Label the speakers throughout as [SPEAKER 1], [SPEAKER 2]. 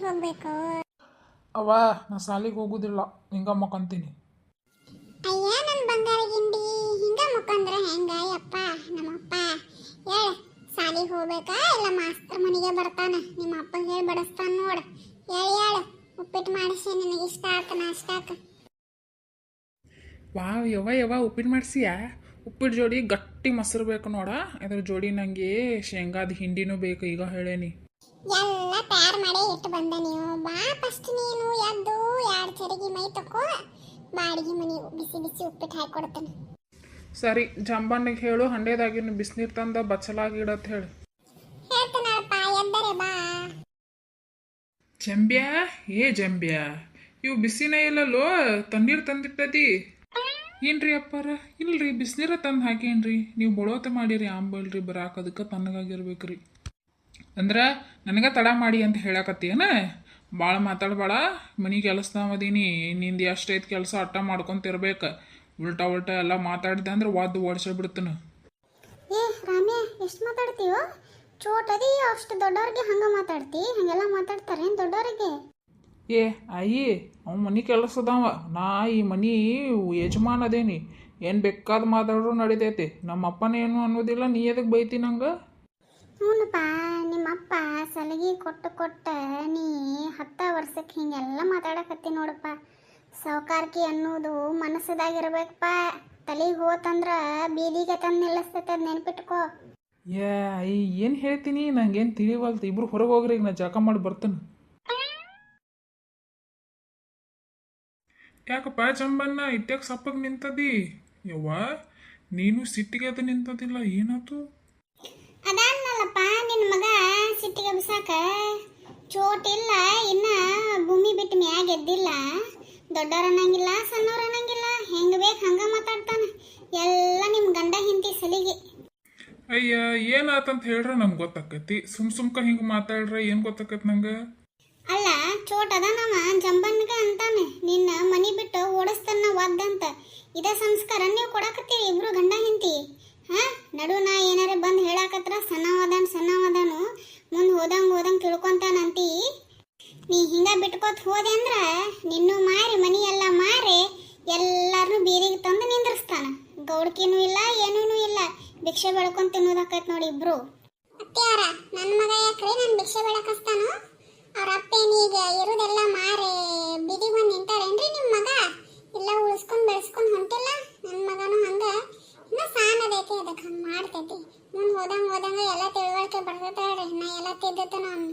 [SPEAKER 1] ಹೋಗ್ಬೇಕು?
[SPEAKER 2] ಅವ್ವ ನಾ ಸಾಲಿಗೆ ಹೋಗುದಿಲ್ಲ, ಹಿಂಗ ಮಕ್ಕಂತೀನಿ.
[SPEAKER 1] ಅಯ್ಯ ನನ್ನ ಬಂಗಾರ ಗಿಂಡಿ, ಹಿಂಗ ಮುಖಂದ್ರ ಹೆಂಗ ಯಪ್ಪ? ನಮ್ಮಪ್ಪ ಹೇಳ, ಸಾಲಿಗೆ ಹೋಗ್ಬೇಕಾ ಇಲ್ಲ ಮಾಸ್ತರ್ ಮನೆಗೆ ಬರ್ತಾನ? ನಿಮ್ಮ ಅಪ್ಪ ಹೇಳಿ ಬಡಿಸ್ತಾನ ನೋಡು. ಹೇಳಿ ಉಪ್ಪಿಟ್ಟು ಮಾಡಿಸಿ ನಿನಗೆ ಇಷ್ಟ ಆತ ನಾಷ್ಟಾಕ.
[SPEAKER 2] ವಾವ್ ಯವ್ವ ಉಪ್ಪಿಟ್ಟು ಮಾಡಿಸಿಯಾ? ಉಪ್ಪಿಟ್ಟು ಜೋಡಿ ಗಟ್ಟಿ ಮೊಸರು ಬೇಕು ನೋಡ, ಅದ್ರ ಜೋಡಿ ನನಗೆ ಶೇಂಗಾದ ಹಿಂಡಿನೂ ಬೇಕು. ಈಗ ಹೇಳೇನಿ
[SPEAKER 1] ಎಲ್ಲ ತಯಾರು ಮಾಡಿ ಇಟ್ಟು ಬಂದ. ನೀವು ಬಾ ಫಸ್ಟ್, ನೀನು ಎದ್ದು ಎರಡು ಚರಿಗೆ ಮೈ ತಕೋ, ಬಾಡಿಗೆ ಮನೆ ಬಿಸಿ ಬಿಸಿ ಉಪ್ಪಿಟ್ಟು ಹಾಕಿ ಕೊಡ್ತಾನೆ.
[SPEAKER 2] ಸರಿ, ಜಂಬಣ್ಣಿಗೆ ಹೇಳು ಹಂಡೆದಾಗಿನ ಬಿಸಿನೀರು ತಂದ ಬಚ್ಚಲಾಗಿಡತ್ ಹೇಳಿ.
[SPEAKER 1] ಹೇಳ್ತಾನಪ್ಪ, ಎದ್ದರೆ ಬಾ.
[SPEAKER 2] ಜಂಬ್ಯಾ ಜಂಬ್ಯಾ, ಇವು ಬಿಸಿನೇ ಇಲ್ಲಲ್ಲೋ, ತಣ್ಣೀರು ತಂದಿಟ್ಟದಿ. ಏನ್ರಿ ಅಪ್ಪಾರ? ಇಲ್ರಿ, ಬಿಸಿನೀರ ತಂದು ಹಾಕೇನ್ರಿ. ನೀವು ಬಳೋತ ಮಾಡಿರಿ ಆಂಬಲ್ರಿ ಬರಾಕ, ಅದಕ್ಕೆ ತಣ್ಣಗಾಗಿರ್ಬೇಕ್ರಿ. ಅಂದ್ರೆ ನನಗೆ ತಡ ಮಾಡಿ ಅಂತ ಹೇಳಕತ್ತೀಯನ? ಭಾಳ ಮಾತಾಡಬೇಡ, ಮನೆ ಕೆಲಸದವದೀನಿ. ನಿಂದು ಎಷ್ಟೈತೆ ಕೆಲಸ ಅಟ್ಟ ಮಾಡ್ಕೊಂತಿರ್ಬೇಕು. ಉಲ್ಟಾ ಎಲ್ಲ ಮಾತಾಡಿದೆ ಅಂದ್ರೆ ಒದ್ದು ಓಡಿಸ್ಬಿಡ್ತಾನೆ.
[SPEAKER 1] ಏ ರಾಮ್ಯ, ಎಷ್ಟು ಮಾತಾಡ್ತೀವೋ? ಚೋಟದಿ ಅಷ್ಟು ದೊಡ್ಡವ್ರಿಗೆ ಹಂಗೆ ಮಾತಾಡ್ತಿ? ಹಂಗೆಲ್ಲ ಮಾತಾಡ್ತಾರೆ ದೊಡ್ಡವ್ರಿಗೆ?
[SPEAKER 2] ಏ ಅಯ್ಯಿ, ಅವ ಮನೆ ಕೆಲಸದವ, ನಾ ಈ ಮನೆ ಯಜಮಾನ ಅದೇನಿ. ಏನು ಬೇಕಾದ ಮಾತಾಡ್ರು ನಡಿತೈತಿ. ನಮ್ಮ ಅಪ್ಪನೇನು ಅನ್ನೋದಿಲ್ಲ, ನೀ ಎದಕ್ಕೆ ಬೈತಿ ನಂಗೆ?
[SPEAKER 1] ಹ್ಞೂನಪ್ಪ, ನಿಮ್ಮಪ್ಪ ಸಲಿಗೆ ಕೊಟ್ಟು ನೀ 10 ವರ್ಷಕ್ಕೆ ಹಿಂಗೆಲ್ಲ ಮಾತಾಡಕತ್ತಿ ನೋಡಪ್ಪ. ಸಾವುಕಾರ್ಕಿ ಅನ್ನೋದು ಮನಸ್ಸದಾಗಿರ್ಬೇಕಪ್ಪ. ತಲೆಗೆ ಹೋತಂದ್ರೆ ಬೀದಿಗೆ ತಂದು ನಿಲ್ಲಿಸ್ತೈತೆ, ಅದು ನೆನ್ಪಿಟ್ಕೋ.
[SPEAKER 2] ಏ ಅಯ್ಯ, ಏನು ಹೇಳ್ತೀನಿ ನಂಗೇನು ತಿಳಿವಲ್ತು. ಇಬ್ರು ಹೊರಗೆ ಹೋಗ್ರಿ, ಈಗ ನಾ ಜಳಕ ಮಾಡಿ ಬರ್ತಾನೆ. ಯಾಕಪ್ಪ ಚಂಬನ್ನ ಇಟ್ಯಾಕ ಸಪ್ಪಗೆ ನಿಂತದಿ? ಯವ್ವ, ನೀನು ಸಿಟ್ಟಿಗೆ ಅದು ನಿಂತದಿಲ್ಲ, ಏನಾಯ್ತು?
[SPEAKER 1] ಅದಾನಲ್ಲಪ್ಪ ನಿನ್ನ ಮಗ ಸಿಟ್ಟಿಗೆ ಬಿಸಾಕ. ಚೋಟಿಲ್ಲ, ಇನ್ನ ಭೂಮಿ ಬಿಟ್ಟು ಮ್ಯಾಗ ಎದ್ದಿಲ್ಲ. ದೊಡ್ಡವ್ರ ಅನ್ನಂಗಿಲ್ಲ, ಸಣ್ಣವ್ರ ಅನ್ನಂಗಿಲ್ಲ, ಹೆಂಗ ಬೇಕು ಹಂಗ ಮಾತಾಡ್ತಾನ. ಎಲ್ಲ ನಿಮ್ಮ ಗಂಡ ಹಿಂತಿ ಸಲಿಗೆ.
[SPEAKER 2] ಅಯ್ಯ, ಏನಾತಂತ ಹೇಳ್ರ ನಮ್ಗೆ ಗೊತ್ತಾಕೈತಿ. ಸುಮ್ಕ ಹಿಂಗೆ ಮಾತಾಡ್ರ ಏನು ಗೊತ್ತಾಕೈತಿ ನಂಗೆ?
[SPEAKER 1] ಅಲ್ಲ, ಚೋಟ್ ಅದಾನವ ಜಂಬನ್ಗ ಅಂತಾನೆ, ನಿನ್ನ ಮನಿ ಬಿಟ್ಟು ಓಡಿಸ್ತಾನ ಒದ್ದಂತ. ಇದ ಸಂಸ್ಕಾರ ನೀವು ಕೊಡಾಕತ್ತೀರಿ ಇಬ್ರು ಗಂಡ ಹಿಂತಿ? ಹಾ, ನಡು ನಾ ಏನಾರ ಬಂದು ಹೇಳಾಕತ್ರ ಸಣ್ಣವದಾನು ಮುಂದೆ ಹೋದಂಗೆ ತಿಳ್ಕೊಂತಾನಂತಿ. ನೀ ಹಿಂಗ ಬಿಟ್ಕೋತ ಹೋದೆ ಅಂದ್ರ ನಿನ್ನೂ ಮಾರಿ ಮನಿ ಎಲ್ಲ ಮಾರಿ ಎಲ್ಲಾರನ್ನೂ ಬೀದಿಗೆ ತಂದು ನಿಂದ್ರಿಸ್ತಾನ. ಗೌಡ್ಕಿನೂ ಇಲ್ಲ, ಏನೂ ಇಲ್ಲ, ಭಿಕ್ಷೆ ಬೆಳ್ಕೊಂಡ್ ತಿನ್ನೋದಾಕೈತ್ ನೋಡಿ ಇಬ್ರು. ಅತ್ಯಾರ, ನನ್ನ ಮಗ ಯಾಕ್ರಿ ನಾನು ಭಿಕ್ಷೆ ಬೆಳಕಸ್ತಾನು? ಅವ್ರ ಅಪ್ಪೇನೀಗ ಇರೋದೆಲ್ಲ ಮಾರಿ ಬೀದಿಗೆ ಬಂದು ನಿಂತಾರೇನ್ರಿ ನಿಮ್ಮ ಮಗ? ಎಲ್ಲ ಉಳಿಸ್ಕೊಂಡು ಬೆಳೆಸ್ಕೊಂಡು ಹೊಂಟಿಲ್ಲ. ನನ್ನ ಮಗನೂ ಹಂಗ ಇನ್ನ ಸಾನದೈತಿ, ಅದಕ್ಕೆ ಹಂಗೆ ಮಾಡ್ತೈತಿ. ಮುಂದೆ ಹೋದಂಗೆ ಎಲ್ಲ ತಿಳುವಳಿಕೆ ಬರ್ತೈತೆ ಹೇಳ್ರಿ. ನಾ ಎಲ್ಲ ತಿದ್ದತ ನಾನು.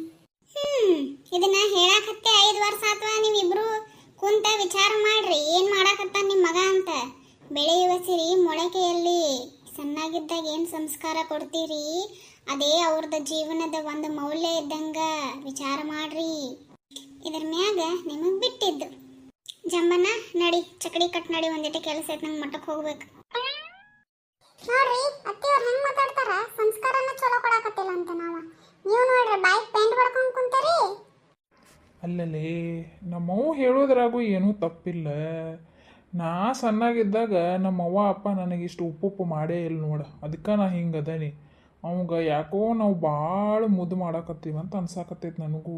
[SPEAKER 1] ಇದನ್ನ ಹೇಳಾಕತ್ತೆ 5 ವರ್ಷ ಆತ್ವ. ನೀವಿಬ್ರು ಕುಂತ ವಿಚಾರ ಮಾಡ್ರಿ, ಏನು ಮಾಡಾಕತ್ತಾನ ನಿಮ್ಮ ಮಗ ಅಂತ. ಬೆಳೆಯುವ ಸಿರಿ ಮೊಳಕೆಯಲ್ಲಿ. ಸಣ್ಣಾಗಿದ್ದಾಗ ಏನು ಸಂಸ್ಕಾರ ಕೊಡ್ತೀರಿ, ಅದೇ ಅವ್ರದ ಜೀವನದ ಒಂದು ಮೌಲ್ಯ ಇದ್ದಂಗ. ವಿಚಾರ ಮಾಡ್ರಿ. ಇದ್ರ ಮ್ಯಾಗ ನಿಮಗೆ ಬಿಟ್ಟಿದ್ದು. ಜಂಬನ್ನ ನಡಿ, ಚಕಡಿ ಕಟ್ ನಡಿ, ಒಂದಿಟ್ಟು ಕೆಲಸ ಐತೆ, ನಂಗೆ ಮಠಕ್ಕೆ ಹೋಗ್ಬೇಕು. ನೋಡ್ರಿ ಅತ್ತಿಯವ್ರು ಹೆಂಗೆ ಮಾತಾಡ್ತಾರ, ಸಂಸ್ಕಾರನ ಚಲೋ ಕೊಡಾಕತ್ತಿಲ್ಲ ಅಂತ ನಾವು. ನೀವು ನೋಡ್ರಿ ಬೈಕ್ ಪೇಂಟ್ ಹೊಡ್ಕೊಂಡು ಕುಂತಾರಿ.
[SPEAKER 2] ಅಲ್ಲಲ್ಲಿ ನಮ್ಮವ್ವ ಹೇಳೋದ್ರಾಗೂ ಏನೂ ತಪ್ಪಿಲ್ಲ. ನಾ ಸಣ್ಣಾಗಿದ್ದಾಗ ನಮ್ಮವ್ವ ಅಪ್ಪ ನನಗಿಷ್ಟು ಉಪ್ಪು ಮಾಡೇ ಇಲ್ಲ ನೋಡ, ಅದಕ್ಕೆ ನಾ ಹಿಂಗೆ ಅದನಿ. ಅವಂಗ ಯಾಕೋ ನಾವು ಭಾಳ ಮುದ್ದು ಮಾಡಾಕತ್ತೀವಿ ಅಂತ ಅನ್ಸಾಕತ್ತೈತಿ ನನಗೂ.